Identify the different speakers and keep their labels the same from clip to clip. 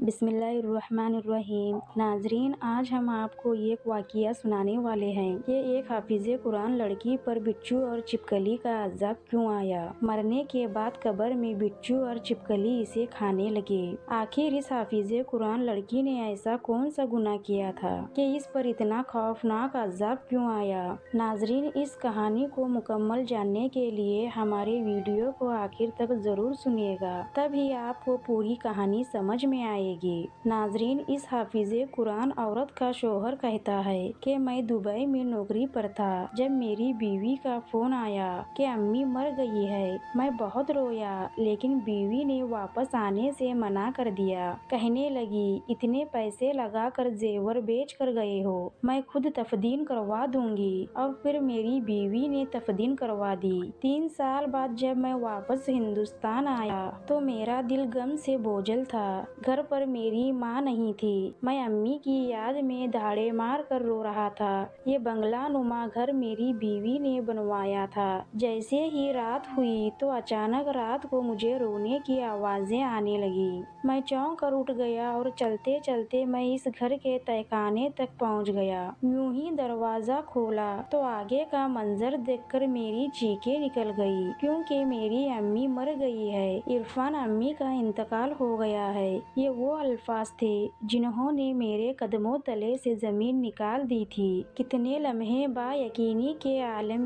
Speaker 1: بسم اللہ الرحمن الرحیم۔ ناظرین، آج ہم آپ کو ایک واقعہ سنانے والے ہیں کہ ایک حافظ قرآن لڑکی پر بچھو اور چھپکلی کا عذاب کیوں آیا۔ مرنے کے بعد قبر میں بچھو اور چھپکلی اسے کھانے لگے۔ آخر اس حافظ قرآن لڑکی نے ایسا کون سا گناہ کیا تھا کہ اس پر اتنا خوفناک عذاب کیوں آیا۔ ناظرین، اس کہانی کو مکمل جاننے کے لیے ہمارے ویڈیو کو آخر تک ضرور سنیے گا، تبھی آپ کو پوری کہانی سمجھ میں آئے گی۔ ناظرین، اس حافظ قرآن عورت کا شوہر کہتا ہے کہ میں دبئی میں نوکری پر تھا جب میری بیوی کا فون آیا کہ امی مر گئی ہے۔ میں بہت رویا، لیکن بیوی نے واپس آنے سے منع کر دیا۔ کہنے لگی، اتنے پیسے لگا کر زیور بیچ کر گئے ہو، میں خود تفدین کروا دوں گی۔ اور پھر میری بیوی نے تفدین کروا دی۔ 3 سال بعد جب میں واپس ہندوستان آیا تو میرا دل غم سے بوجھل تھا۔ گھر پر میری ماں نہیں تھی۔ میں امی کی یاد میں دھاڑے مار کر رو رہا تھا۔ یہ بنگلہ نما گھر میری بیوی نے بنوایا تھا۔ جیسے ہی رات ہوئی تو اچانک رات کو مجھے رونے کی آوازیں آنے لگی۔ میں چونک کر اٹھ گیا اور چلتے چلتے میں اس گھر کے تہخانے تک پہنچ گیا۔ یوں ہی دروازہ کھولا تو آگے کا منظر دیکھ کر میری چیخیں نکل گئی، کیونکہ میری امی مر گئی ہے۔ عرفان، امی کا انتقال ہو گیا ہے۔ یہ وہ الفاظ تھے جنہوں نے میرے قدموں تلے سے زمین نکال دی تھی۔ کتنے لمحے با یقینی کے عالم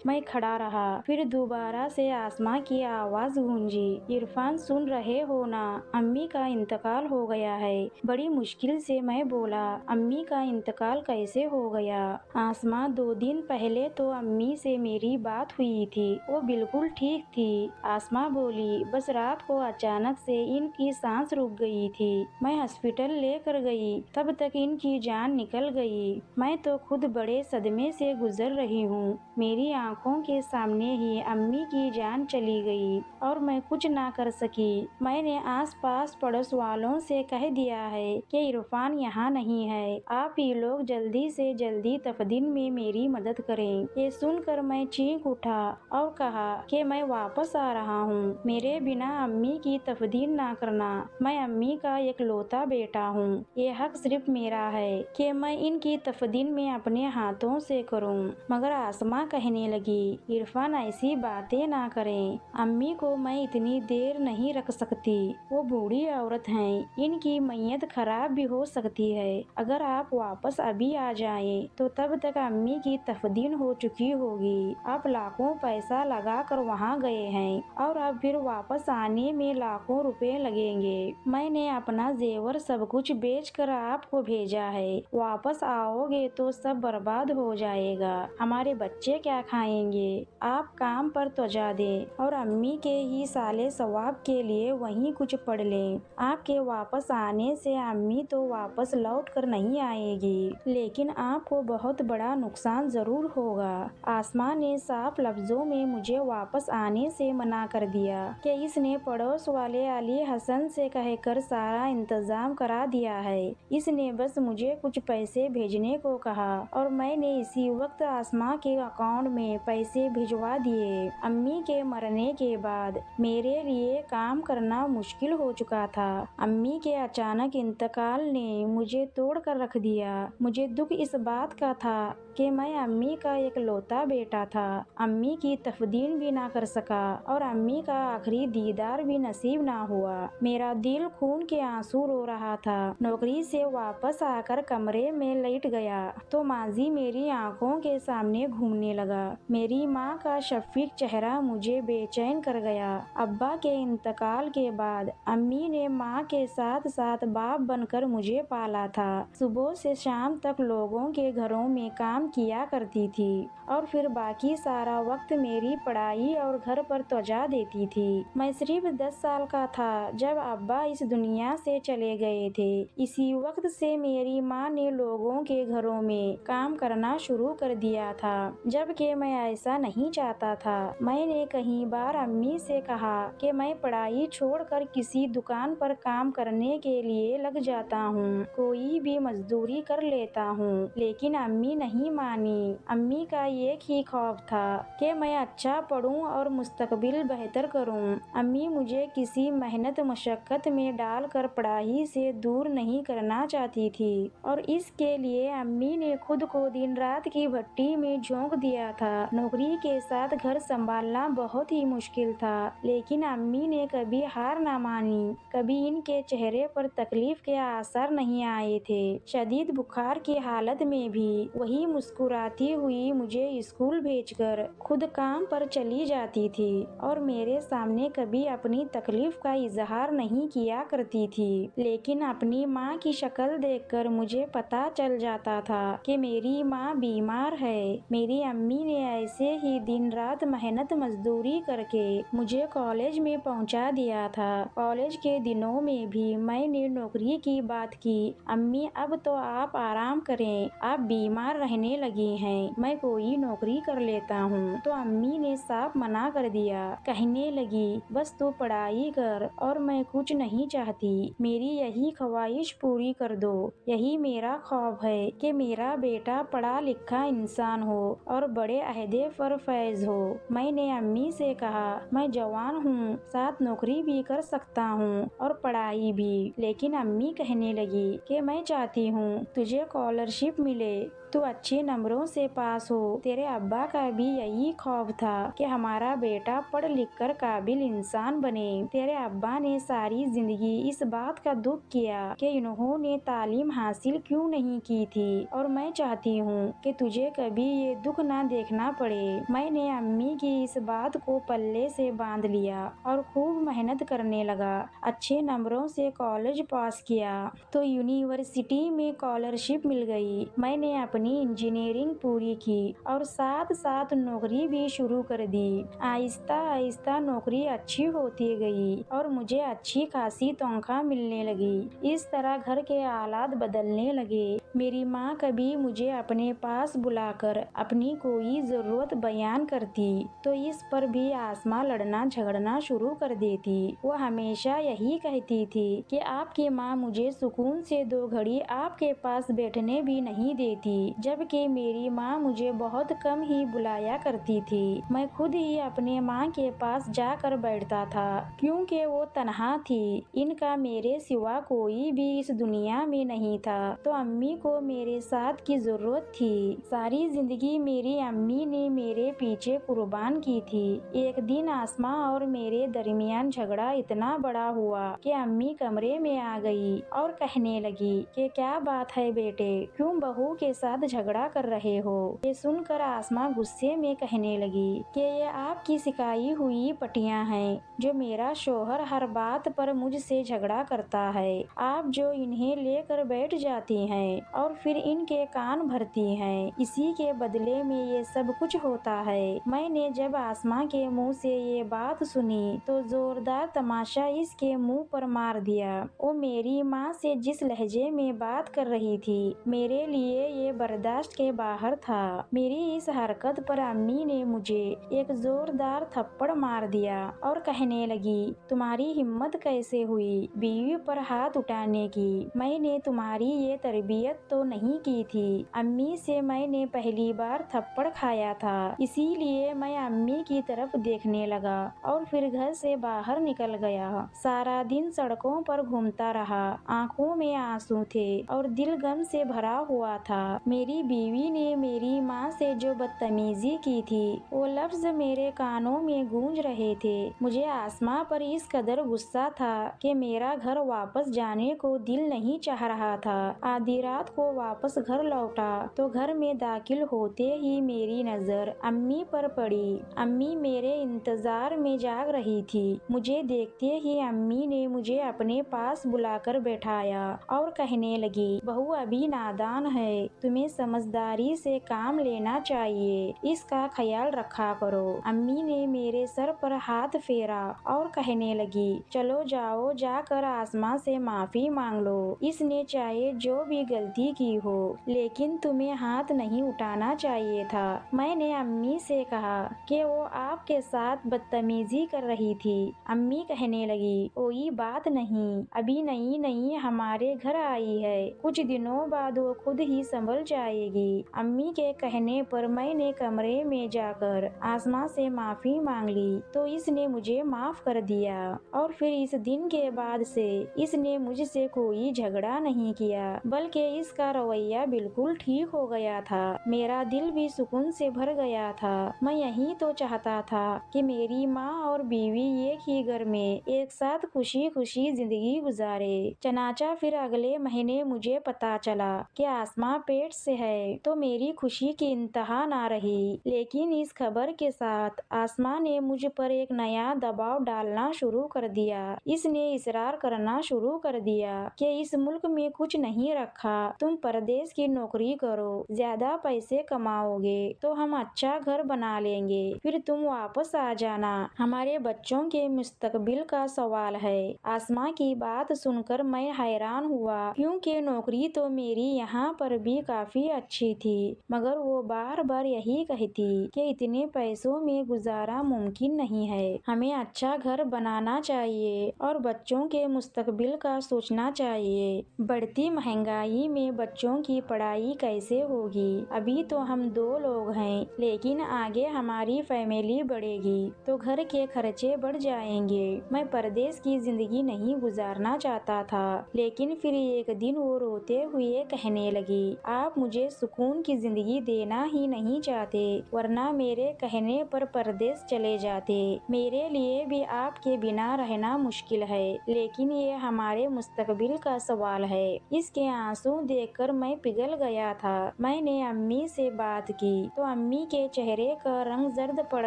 Speaker 1: میں کھڑا رہا، پھر دوبارہ سے آسماں کی آواز گونجی، عرفان سن رہے ہو نا، امی کا انتقال ہو گیا ہے۔ بڑی مشکل سے میں بولا، امی کا انتقال کیسے ہو گیا؟ آسماں، 2 دن پہلے تو امی سے میری بات ہوئی تھی، وہ بالکل ٹھیک تھی۔ آسماں بولی، بس رات کو اچانک سے ان کی سانس رک گئی تھی۔ میں ہاسپٹل لے کر گئی، تب تک ان کی جان نکل گئی۔ میں تو خود بڑے صدمے سے گزر رہی ہوں۔ میری آنکھوں کے سامنے ہی امی کی جان چلی گئی اور میں کچھ نہ کر سکی۔ میں نے آس پاس پڑوس والوں سے کہہ دیا ہے کہ عرفان یہاں نہیں ہے، آپ ہی لوگ جلدی سے جلدی تفدین میں میری مدد کریں۔ یہ سن کر میں چیخ اٹھا اور کہا کہ میں واپس آ رہا ہوں، میرے بنا امی کی تفدین نہ کرنا۔ میں امی کا اکلوتا بیٹا ہوں، یہ حق صرف میرا ہے کہ میں ان کی تفدین میں اپنے ہاتھوں سے کروں۔ مگر آسماں کہنے لگی، عرفان ایسی باتیں نہ کریں، امی کو میں اتنی دیر نہیں رکھ سکتی، وہ بوڑھی عورت ہیں، ان کی میت خراب بھی ہو سکتی ہے۔ اگر آپ واپس ابھی آ جائیں تو تب تک امی کی تفدین ہو چکی ہوگی۔ آپ لاکھوں پیسہ لگا کر وہاں گئے ہیں اور اب پھر واپس آنے میں لاکھوں روپے لگیں گے۔ میں نے اپنا زیور سب کچھ بیچ کر آپ کو بھیجا ہے، واپس آؤ گے تو سب برباد ہو جائے گا، ہمارے بچے کیا کھائیں گے؟ آپ کام پر توجہ دیں اور امی کے ہی صالح ثواب کے لیے وہیں کچھ پڑھ لیں۔ آپ کے واپس آنے سے امی تو واپس لوٹ کر نہیں آئے گی، لیکن آپ کو بہت بڑا نقصان ضرور ہوگا۔ آسماں نے صاف لفظوں میں مجھے واپس آنے سے منع کر دیا کہ اس نے پڑوس والے علی حسن سے کہہ کر سارا انتظام کرا دیا ہے، اس نے بس مجھے کچھ پیسے بھیجنے کو کہا اور میں نے اسی وقت آسماں کے اکاؤنٹ میں پیسے بھجوا دیے۔ امی کے مرنے کے بعد میرے لیے کام کرنا مشکل ہو چکا تھا۔ امی کے اچانک انتقال نے مجھے توڑ کر رکھ دیا۔ مجھے دکھ اس بات کا تھا کہ میں امی کا اکلوتا بیٹا تھا، امی کی تفدین بھی نہ کر سکا اور امی کا آخری دیدار بھی نصیب نہ ہوا۔ میرا دل خون کے آنسو رو رہا تھا۔ نوکری سے واپس آ کر کمرے میں لیٹ گیا تو ماضی میری آنکھوں کے سامنے گھومنے لگا۔ میری ماں کا شفیق چہرہ مجھے بے چین کر گیا۔ ابا کے انتقال کے بعد امی نے ماں کے ساتھ ساتھ باپ بن کر مجھے پالا تھا۔ صبح سے شام تک لوگوں کے گھروں میں کام کیا کرتی تھی اور پھر باقی سارا وقت میری پڑھائی اور گھر پر توجہ دیتی تھی۔ میں صرف 10 سال کا تھا جب ابا اس دنیا سے چلے گئے تھے۔ اسی وقت سے میری ماں نے لوگوں کے گھروں میں کام کرنا شروع کر دیا تھا، جبکہ میں ایسا نہیں چاہتا تھا۔ میں نے کئی بار امی سے کہا کہ میں پڑھائی چھوڑ کر کسی دکان پر کام کرنے کے لیے لگ جاتا ہوں، کوئی بھی مزدوری کر لیتا ہوں، لیکن امی نہیں मानी। अम्मी का एक ही ख्वाब था कि मैं अच्छा पढूं और मुस्तकबिल बेहतर करूं। अम्मी मुझे किसी मेहनत मशक्कत में डालकर पढ़ाई से दूर नहीं करना चाहती थी और इसके लिए अम्मी ने खुद को दिन रात की भट्टी में झोंक दिया था। नौकरी के साथ घर संभालना बहुत ही मुश्किल था, लेकिन अम्मी ने कभी हार न मानी। कभी इनके चेहरे पर तकलीफ के आसार नहीं आए थे। शदीद बुखार की हालत में भी वही मुस्कुराती हुई मुझे स्कूल भेजकर खुद काम पर चली जाती थी और मेरे सामने कभी अपनी तकलीफ का इजहार नहीं किया करती थी। लेकिन अपनी माँ की शक्ल देखकर मुझे पता चल जाता था कि मेरी माँ बीमार है। मेरी अम्मी ने ऐसे ही दिन रात मेहनत मजदूरी करके मुझे कॉलेज में पहुँचा दिया था। कॉलेज के दिनों में भी मैंने नौकरी की बात की। अम्मी, अब तो आप आराम करें, आप बीमार रहने लगी हैं, मैं कोई नौकरी कर लेता हूँ। तो अम्मी ने साफ मना कर दिया। कहने लगी, बस तू पढ़ाई कर और मैं कुछ नहीं चाहती, मेरी यही ख्वाहिश पूरी कर दो। यही मेरा ख्वाब है कि मेरा बेटा पढ़ा लिखा इंसान हो और बड़े अहदे पर फैज हो। मैंने अम्मी से कहा, मैं जवान हूँ, साथ नौकरी भी कर सकता हूँ और पढ़ाई भी। लेकिन अम्मी कहने लगी कि मैं चाहती हूँ तुझे स्कॉलरशिप मिले, तू अच्छे नंबरों से पास हो। तेरे अब्बा का भी यही ख्वाब था कि हमारा बेटा पढ़ लिख कर काबिल इंसान बने। तेरे अब्बा ने सारी जिंदगी इस बात का दुख किया कि इन्होंने तालीम हासिल क्यों नहीं की थी और मैं चाहती हूँ कि तुझे कभी ये दुख ना देखना पड़े। मैंने अम्मी की इस बात को पल्ले से बांध लिया और खूब मेहनत करने लगा। अच्छे नंबरों से कॉलेज पास किया तो यूनिवर्सिटी में स्कॉलरशिप मिल गई। मैंने अपनी इंजीनियरिंग पूरी की और साथ साथ नौकरी भी शुरू कर दी। आहिस्ता आहिस्ता नौकरी अच्छी होती गई और मुझे अच्छी खासी तनख्वाह मिलने लगी। इस तरह घर के हालात बदलने लगे। मेरी माँ कभी मुझे अपने पास बुलाकर अपनी कोई जरूरत बयान करती तो इस पर भी आसमां लड़ना झगड़ना शुरू कर देती। वो हमेशा यही कहती थी कि आपकी माँ मुझे सुकून से 2 घड़ी आपके पास बैठने भी नहीं देती, जबकि मेरी माँ मुझे बहुत कम ही बुलाया करती थी। मैं खुद ही अपने माँ के पास जाकर बैठता था क्योंकि वो तन्हा थी। इनका मेरे सिवा कोई भी इस दुनिया में नहीं था, तो अम्मी को मेरे साथ की जरूरत थी। सारी जिंदगी मेरी अम्मी ने मेरे पीछे कुर्बान की थी। एक दिन आसमां और मेरे दरमियान झगड़ा इतना बड़ा हुआ कि अम्मी कमरे में आ गई और कहने लगी कि क्या बात है बेटे, क्यों बहू के साथ झगड़ा कर रहे हो। ये सुनकर आसमां गुस्से में कहने लगी कि ये आपकी सिखाई हुई पटियां हैं जो मेरा शोहर हर बात पर मुझसे झगड़ा करता है। आप जो इन्हें लेकर बैठ जाती हैं और फिर इनके कान भरती हैं, इसी के बदले में ये सब कुछ होता है। मैंने जब आसमां के मुंह से ये बात सुनी तो जोरदार तमाशा इसके मुंह पर मार दिया। वो मेरी माँ से जिस लहजे में बात कर रही थी, मेरे लिए ये बर्दाश्त के बाहर था। मेरी इस हरकत पर अम्मी ने मुझे एक जोरदार थप्पड़ मार दिया और कहने लगी, तुम्हारी हिम्मत कैसे हुई बीवी पर हाथ उठाने की? मैंने तुम्हारी ये तरबियत तो नहीं की थी। अम्मी से मैंने पहली बार थप्पड़ खाया था, इसीलिए मैं अम्मी की तरफ देखने लगा और फिर घर से बाहर निकल गया। सारा दिन सड़कों पर घूमता रहा। आंखों में आंसू थे और दिल गम से भरा हुआ था। मेरी बीवी ने मेरी माँ से जो बदतमीजी की थी वो लफ्ज मेरे कानों में गूंज रहे थे। मुझे आसमां पर इस कदर गुस्सा था कि मेरा घर वापस जाने को दिल नहीं चाह रहा था। आधी रात को वापस घर लौटा तो घर में दाखिल होते ही मेरी नजर अम्मी पर पड़ी। अम्मी मेरे इंतजार में जाग रही थी। मुझे देखते ही अम्मी ने मुझे अपने पास बुलाकर बैठाया और कहने लगी, बहू अभी नादान है, तुम्हें समझदारी से काम लेना चाहिए, इसका ख्याल रखा करो। अम्मी ने मेरे सर पर हाथ फेरा और कहने लगी, चलो जाओ, जाकर आसमां से माफी मांग लो। इसने चाहे जो भी गलती की हो, लेकिन तुम्हें हाथ नहीं उठाना चाहिए था। मैंने अम्मी से कहा कि वो आपके साथ बदतमीजी कर रही थी। अम्मी कहने लगी, कोई बात नहीं, अभी नई नई हमारे घर आई है, कुछ दिनों बाद वो खुद ही संभल जाएगी। लगी। अम्मी के कहने पर मैंने कमरे में जाकर आसमां से माफी मांग ली तो इसने मुझे माफ कर दिया और फिर इस दिन के बाद से इसने मुझसे कोई झगड़ा नहीं किया, बल्कि इसका रवैया बिल्कुल ठीक हो गया था। मेरा दिल भी सुकून से भर गया था। मैं यही तो चाहता था कि मेरी माँ और बीवी एक ही घर में एक साथ खुशी खुशी जिंदगी गुजारे। चनाचा फिर अगले महीने मुझे पता चला कि आसमां पेट से है तो मेरी खुशी की इंतहा ना रही। लेकिन इस खबर के साथ आसमां ने मुझ पर एक नया दबाव डालना शुरू कर दिया। इसने इसरार करना शुरू कर दिया कि इस मुल्क में कुछ नहीं रखा, तुम परदेश की नौकरी करो, ज्यादा पैसे कमाओगे तो हम अच्छा घर बना लेंगे, फिर तुम वापस आ जाना, हमारे बच्चों के मुस्तकबिल का सवाल है। आसमां की बात सुनकर मैं हैरान हुआ, क्योंकि नौकरी तो मेरी यहाँ पर भी काफी अच्छी थी, मगर वो बार बार यही कहती कि इतने पैसों में गुजारा मुमकिन नहीं है, हमें अच्छा घर बनाना चाहिए और बच्चों के मुस्तकबिल का सोचना चाहिए। बढ़ती महंगाई में बच्चों की पढ़ाई कैसे होगी? अभी तो हम 2 लोग हैं, लेकिन आगे हमारी फैमिली बढ़ेगी तो घर के खर्चे बढ़ जाएंगे। मैं परदेश की जिंदगी नहीं गुजारना चाहता था। लेकिन फिर एक दिन वो रोते हुए कहने लगी, आप मुझे सुकून की जिंदगी देना ही नहीं चाहते, वरना मेरे कहने पर परदेश चले जाते। मेरे लिए भी आपके बिना रहना मुश्किल है, लेकिन ये हमारे मुस्तकबिल का सवाल है। इसके आंसू देखकर मैं पिघल गया था। मैंने अम्मी से बात की तो अम्मी के चेहरे का रंग जर्द पड़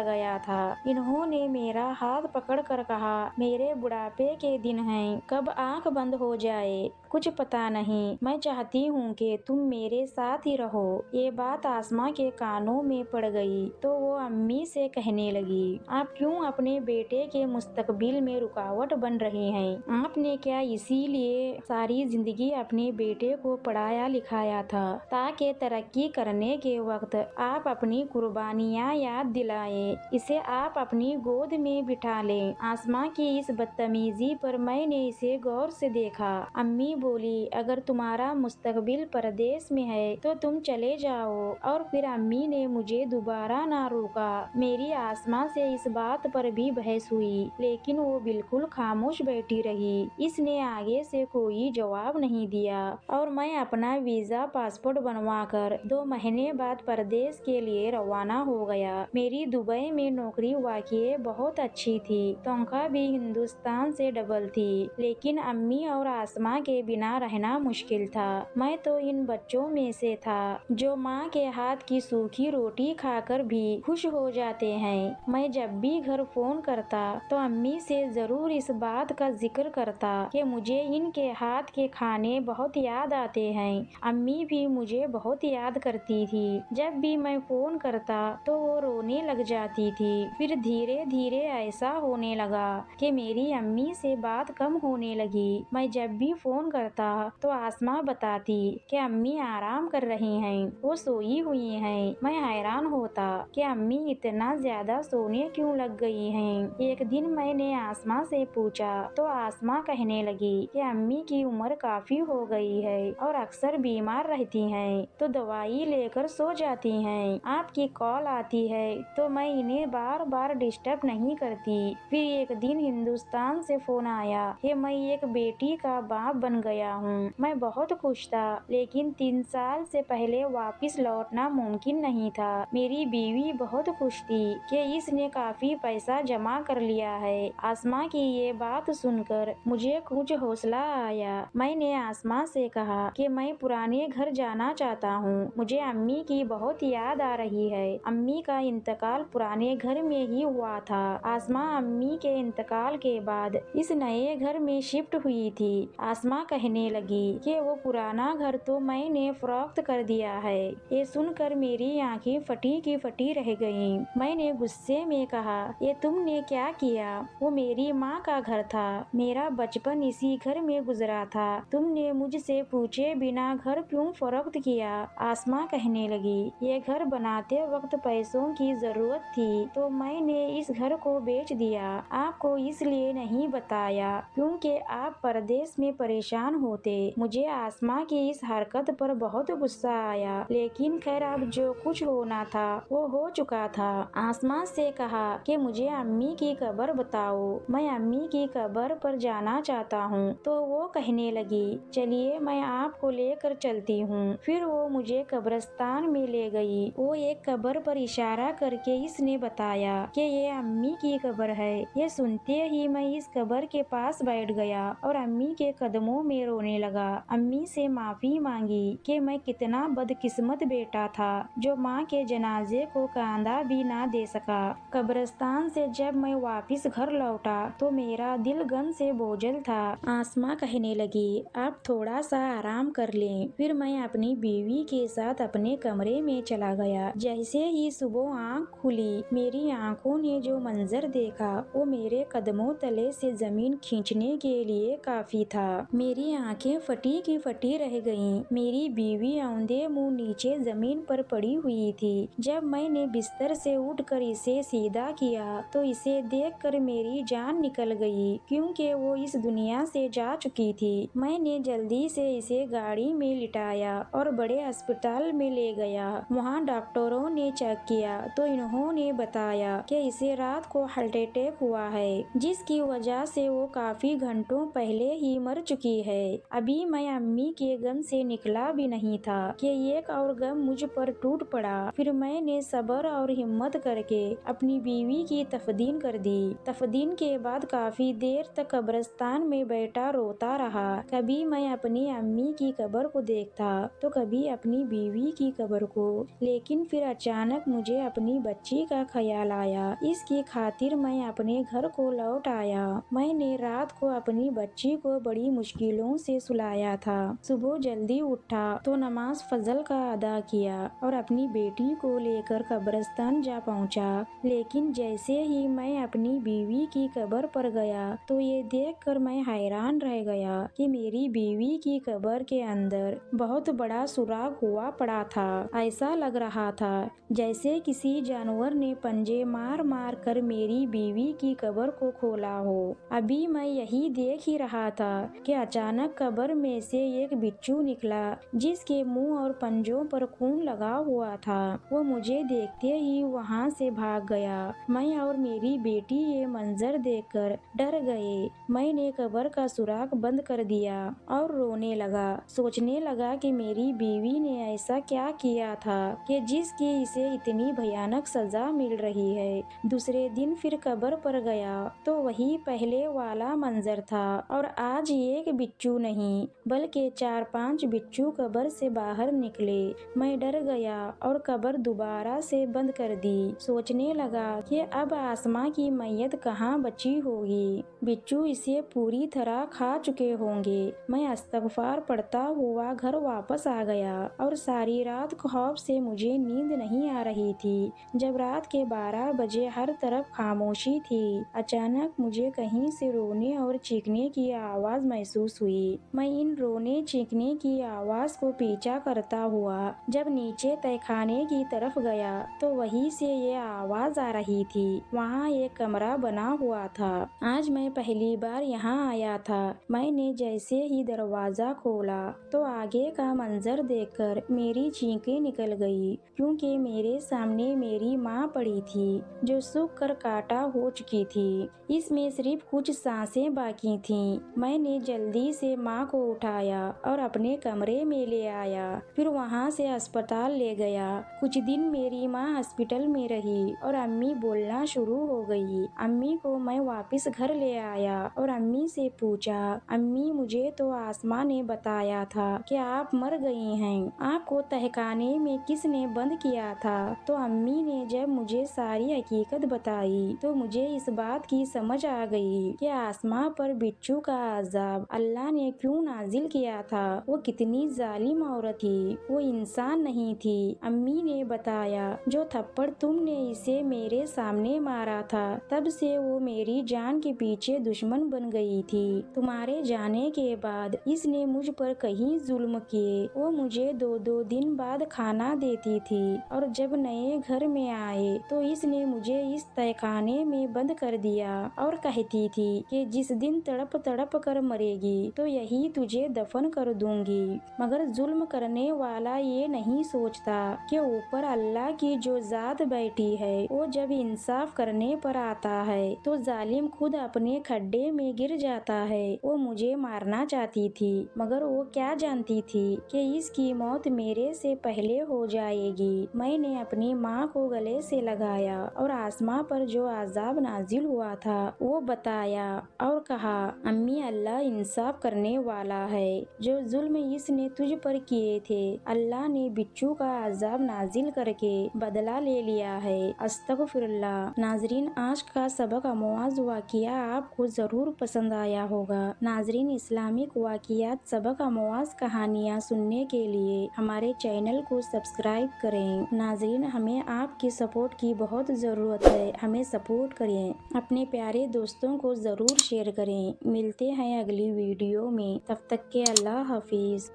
Speaker 1: गया था। इन्होंने मेरा हाथ पकड़कर कहा, मेरे बुढ़ापे के दिन हैं, कब आंख बंद हो जाए कुछ पता नहीं, मैं चाहती हूँ कि तुम मेरे साथ ही रहो। ये बात आसमां के कानों में पड़ गई तो वो अम्मी से कहने लगी, आप क्यों अपने बेटे के मुस्तकबिल में रुकावट बन रही हैं? आपने क्या इसीलिए सारी जिंदगी अपने बेटे को पढ़ाया लिखाया था ताकि तरक्की करने के वक्त आप अपनी कुर्बानियाँ याद दिलाएं, इसे आप अपनी गोद में बिठा लें। आसमां की इस बदतमीजी पर मैंने इसे गौर से देखा। अम्मी बोली, अगर तुम्हारा मुस्तकबिल परदेश में है तो तुम चले जाओ। और फिर अम्मी ने मुझे दोबारा ना रोका। मेरी आसमां से इस बात पर भी बहस हुई, लेकिन वो बिल्कुल खामोश बैठी रही। इसने आगे से कोई जवाब नहीं दिया और मैं अपना वीजा पासपोर्ट बनवाकर 2 महीने बाद परदेश के लिए रवाना हो गया। मेरी दुबई में नौकरी वाकई बहुत अच्छी थी, तनख्वाह भी हिंदुस्तान से डबल थी, लेकिन अम्मी और आसमां के बिना रहना मुश्किल था। मैं तो इन बच्चों में से था जो माँ के हाथ की सूखी रोटी खाकर भी खुश हो जाते हैं। मैं जब भी घर फोन करता तो अम्मी से जरूर इस बात का जिक्र करता कि मुझे इनके हाथ के खाने बहुत याद आते हैं। अम्मी भी मुझे बहुत याद करती थी। जब भी मैं फोन करता तो वो रोने लग जाती थी। फिर धीरे धीरे ऐसा होने लगा कि मेरी अम्मी से बात कम होने लगी। मैं जब भी फोन करता तो आसमां बताती कि अम्मी आराम कर रही हैं, वो सोई हुई हैं। मैं हैरान होता कि अम्मी इतना ज्यादा सोने क्यों लग गई हैं। एक दिन मैंने आसमां से पूछा तो आसमां कहने लगी कि अम्मी की उम्र काफी हो गई है और अक्सर बीमार रहती हैं, तो दवाई लेकर सो जाती हैं। आपकी कॉल आती है तो मैं इन्हें बार बार डिस्टर्ब नहीं करती। फिर एक दिन हिंदुस्तान से फोन आया कि मैं एक बेटी का बाप बन गया हूँ। मैं बहुत खुश था, लेकिन 3 साल से पहले वापस लौटना मुमकिन नहीं था। मेरी बीवी बहुत खुश थी कि इसने काफी पैसा जमा कर लिया है। आसमां की ये बात सुनकर मुझे कुछ हौसला आया। मैंने आसमां से कहा कि मैं पुराने घर जाना चाहता हूँ, मुझे अम्मी की बहुत याद आ रही है। अम्मी का इंतकाल पुराने घर में ही हुआ था। आसमां अम्मी के इंतकाल के बाद इस नए घर में शिफ्ट हुई थी। आसमां कहने लगी कि वो पुराना घर तो मैंने फरोख्त कर दिया है। ये सुनकर मेरी आंखें फटी की फटी रह गईं। मैंने गुस्से में कहा, ये तुमने क्या किया? वो मेरी माँ का घर था, मेरा बचपन इसी घर में गुजरा था, तुमने मुझसे पूछे बिना घर क्यों फरोख्त किया? आसमां कहने लगी, ये घर बनाते वक्त पैसों की जरूरत थी तो मैंने इस घर को बेच दिया। आपको इसलिए नहीं बताया क्योंकि आप परदेश में परेशान پریشان ہوتے۔ مجھے آسماں کی اس حرکت پر بہت غصہ آیا، لیکن خیر اب جو کچھ ہونا تھا وہ ہو چکا تھا۔ آسماں سے کہا کہ مجھے امی کی قبر بتاؤ، میں امی کی قبر پر جانا چاہتا ہوں۔ تو وہ کہنے لگی چلیے میں آپ کو لے کر چلتی ہوں۔ پھر وہ مجھے قبرستان میں لے گئی۔ وہ ایک قبر پر اشارہ کر کے اس نے بتایا کہ یہ امی کی قبر ہے۔ یہ سنتے ہی میں اس قبر کے پاس بیٹھ گیا اور امی کے قدموں میں رونے لگا۔ امی سے معافی مانگی کہ میں کتنا بدقسمت بیٹا تھا جو ماں کے جنازے کو کاندھا بھی نہ دے سکا۔ قبرستان سے جب میں واپس گھر لوٹا تو میرا دل غم سے بوجھل تھا۔ آسماں کہنے لگی آپ تھوڑا سا آرام کر لیں۔ پھر میں اپنی بیوی کے ساتھ اپنے کمرے میں چلا گیا۔ جیسے ہی صبح آنکھ کھلی میری آنکھوں نے جو منظر دیکھا وہ میرے قدموں تلے سے زمین کھینچنے کے لیے کافی تھا۔ میری آنکھیں پھٹی کی پھٹی رہ گئیں۔ میری بیوی اوندھے منہ نیچے زمین پر پڑی ہوئی تھی۔ جب میں نے بستر سے اٹھ کر اسے سیدھا کیا تو اسے دیکھ کر میری جان نکل گئی، کیونکہ وہ اس دنیا سے جا چکی تھی۔ میں نے جلدی سے اسے گاڑی میں لٹایا اور بڑے ہسپتال میں لے گیا۔ وہاں ڈاکٹروں نے چیک کیا تو انہوں نے بتایا کہ اسے رات کو ہارٹ اٹیک ہوا ہے، جس کی وجہ سے وہ کافی گھنٹوں پہلے ہی مر چکی ہے۔ ابھی میں امی کے غم سے نکلا بھی نہیں تھا کہ ایک اور غم مجھ پر ٹوٹ پڑا۔ پھر میں نے صبر اور ہمت کر کے اپنی بیوی کی تفدین کر دی۔ تفدین کے بعد کافی دیر تک قبرستان میں بیٹھا روتا رہا۔ کبھی میں اپنی امی کی قبر کو دیکھتا تو کبھی اپنی بیوی کی قبر کو، لیکن پھر اچانک مجھے اپنی بچی کا خیال آیا۔ اس کی خاطر میں اپنے گھر کو لوٹ آیا۔ میں نے رات کو اپنی بچی کو بڑی مشکلوں سے سلایا تھا۔ صبح جلدی اٹھا تو نماز فجر کا ادا کیا اور اپنی بیٹی کو لے کر قبرستان جا پہنچا۔ لیکن جیسے ہی میں اپنی بیوی کی قبر پر گیا تو یہ دیکھ کر میں حیران رہ گیا کہ میری بیوی کی قبر کے اندر بہت بڑا سوراخ ہوا پڑا تھا۔ ایسا لگ رہا تھا جیسے کسی جانور نے پنجے مار مار کر میری بیوی کی قبر کو کھولا ہو۔ ابھی میں یہی دیکھ ہی رہا تھا کہ اچانک قبر میں سے ایک بچھو نکلا جس کے منہ اور پنجوں پر خون لگا ہوا تھا۔ وہ مجھے دیکھتے ہی وہاں سے بھاگ گیا۔ میں اور میری بیٹی یہ منظر دیکھ کر ڈر گئے۔ میں نے قبر کا سوراخ بند کر دیا اور رونے لگا، سوچنے لگا کہ میری بیوی نے ایسا کیا کیا تھا کہ جس کی اسے اتنی بھیانک سزا مل رہی ہے۔ دوسرے دن پھر قبر پر گیا تو وہی پہلے والا منظر تھا، اور آج ایک بچھو نہیں بلکہ 4-5 بچھو قبر سے باہر نکلے۔ میں ڈر گیا اور قبر دوبارہ سے بند کر دی۔ سوچنے لگا کہ اب آسماں کی میت کہاں بچی ہوگی، بچھو اسے پوری طرح کھا چکے ہوں گے۔ میں استغفار پڑھتا ہوا گھر واپس آ گیا اور ساری رات خوف سے مجھے نیند نہیں آ رہی تھی۔ جب رات کے 12 بجے ہر طرف خاموشی تھی، اچانک مجھے کہیں سے رونے اور چیخنے کی آواز محسوس ہوئی۔ میں ان رونے چیخنے کی آواز کو پیچھا کرتا ہوا جب نیچے تہہ خانے کی طرف گیا تو وہیں سے یہ آواز آ رہی تھی۔ وہاں ایک کمرہ بنا ہوا تھا۔ آج میں پہلی بار یہاں آیا تھا۔ میں نے جیسے ہی دروازہ کھولا تو آگے کا منظر دیکھ کر میری چینخیں نکل گئی، کیونکہ میرے سامنے میری ماں پڑی تھی جو سوکھ کر کاٹا ہو چکی تھی۔ اس میں صرف کچھ سانسیں باقی تھیں۔ میں نے جلدی سے ماں کو اٹھایا اور اپنے کمرے میں لے آیا، پھر وہاں سے ہسپتال لے گیا۔ کچھ دن میری ماں ہسپتال میں رہی اور امی بولنا شروع ہو گئی۔ امی کو میں واپس گھر لے آیا اور امی سے پوچھا، امی مجھے تو آسماں نے بتایا تھا کہ آپ مر گئی ہیں، آپ کو تہہ خانے میں کس نے بند کیا تھا؟ تو امی نے جب مجھے ساری حقیقت بتائی تو مجھے اس بات کی سمجھ آ گئی کہ آسماں پر بچھو کا عذاب اللہ نے کیوں نازل کیا تھا۔ وہ کتنی ظالم عورت تھی، وہ انسان نہیں تھی۔ امی نے بتایا جو تھپڑ تم نے اسے میرے سامنے مارا تھا تب سے وہ میری جان کے پیچھے دشمن بن گئی تھی۔ تمہارے جانے کے بعد اس نے مجھ پر کئی ظلم کیے۔ وہ مجھے 2 دن بعد کھانا دیتی تھی اور جب نئے گھر میں آئے تو اس نے مجھے اس تہہ خانے میں بند کر دیا اور کہتی تھی کہ جس دن تڑپ تڑپ کر مرے گی तो यही तुझे दफन कर दूंगी। मगर जुल्म करने वाला ये नहीं सोचता कि ऊपर अल्लाह की जो जात बैठी है वो जब इंसाफ करने पर आता है तो जालिम खुद अपने खड्डे में गिर जाता है। वो मुझे मारना चाहती थी मगर वो क्या जानती थी कि इसकी मौत मेरे से पहले हो जाएगी। मैंने अपनी माँ को गले से लगाया और आसमां पर जो आजाब नाजिल हुआ था वो बताया और कहा, अम्मी अल्लाह इंसाफ करने वाला है। जो जुल्म इसने तुझ पर किए थे अल्लाह ने बिच्छू का अजाब नाजिल करके बदला ले लिया है। अस्तगफिरुल्लाह। नाजरीन, आज का सबक अमवाज वाकिया आपको जरूर पसंद आया होगा। नाजरीन, इस्लामिक वाकियात सबक अमवाज कहानियाँ सुनने के लिए हमारे चैनल को सब्सक्राइब करें। नाजरीन, हमें आपकी सपोर्ट की बहुत ज़रूरत है, हमें सपोर्ट करें, अपने प्यारे दोस्तों को ज़रूर शेयर करें। मिलते हैं अगली वीडियो में, तब तक के अल्लाह हाफिज़।